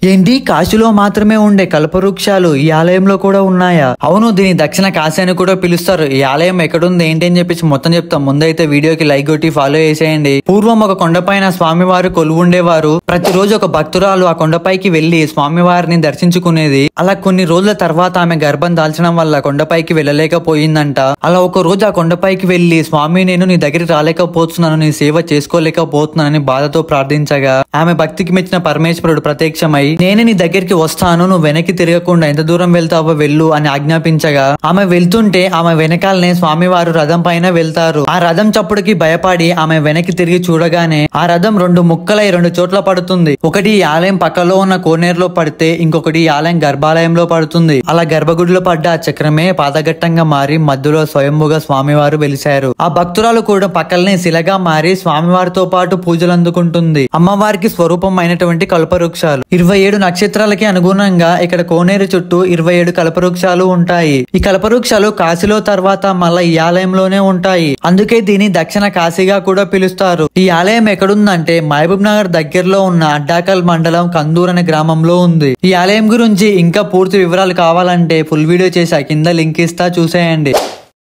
ఏంటి కాశీలో మాత్రమే ఉండే కల్పవృక్షాలు ఈ ఆలయంలో కూడా ఉన్నాయా? అవును, దీని దక్షిణ కాశీ అని కూడా పిలుస్తారు. ఈ ఆలయం ఎక్కడుంది ఏంటి అని చెప్పేసి మొత్తం చెప్తాం. ముందైతే వీడియోకి లైక్ కొట్టి ఫాలో చేసేయండి. పూర్వం ఒక కొండపైన స్వామివారు కొలువుండేవారు. ప్రతిరోజు ఒక భక్తురాలు ఆ కొండపైకి వెళ్లి స్వామివారిని దర్శించుకునేది. అలా కొన్ని రోజుల తర్వాత ఆమె గర్భం దాల్చడం వల్ల కొండపైకి వెళ్ళలేకపోయిందంట. అలా ఒక రోజు ఆ కొండపైకి వెళ్లి, స్వామి నేను నీ దగ్గరికి రాలేకపోతున్నాను, నీ సేవ చేసుకోలేకపోతున్నానని బాధతో ప్రార్థించగా ఆమె భక్తికి మెచ్చిన పరమేశ్వరుడు ప్రత్యక్షమై, నేనే నీ దగ్గరికి వస్తాను, నువ్వు వెనక్కి తిరగకుండా ఎంత దూరం వెళ్తావో వెళ్ళు అని ఆజ్ఞాపించగా ఆమె వెళ్తుంటే ఆమె వెనకాలనే స్వామివారు రథం పైన వెళ్తారు. ఆ రథం చప్పుడుకి భయపడి ఆమె వెనక్కి తిరిగి చూడగానే ఆ రథం 2 ముక్కలై 2 చోట్ల పడుతుంది. ఒకటి ఈ ఆలయం పక్కలో ఉన్న కోనేరులో పడితే, ఇంకొకటి ఈ ఆలయం గర్భాలయంలో పడుతుంది. అలా గర్భగుడిలో పడ్డ ఆ చక్రమే పాదఘట్టంగా మారి మధ్యలో స్వయంభుగా స్వామివారు వెలిశారు. ఆ భక్తురాలు కూడా పక్కలనే శిలగా మారి స్వామివారితో పాటు పూజలు అందుకుంటుంది. అమ్మవారికి స్వరూపం అయినటువంటి కల్పవృక్షాలు 27 నక్షత్రాలకి అనుగుణంగా ఇక్కడ కోనేరు చుట్టూ 27 కల్పవృక్షాలు ఉంటాయి. ఈ కల్పవృక్షాలు కాశీలో తర్వాత మళ్ళా ఈ ఆలయంలోనే ఉంటాయి. అందుకే దీని దక్షిణ కాశీగా కూడా పిలుస్తారు. ఈ ఆలయం ఎక్కడుందంటే మహబూబ్ నగర్ దగ్గరలో ఉన్న అడ్డాకల్ మండలం కందూర్ అనే గ్రామంలో ఉంది. ఈ ఆలయం గురించి ఇంకా పూర్తి వివరాలు కావాలంటే ఫుల్ వీడియో చేసి కింద లింక్ ఇస్తా, చూసేయండి.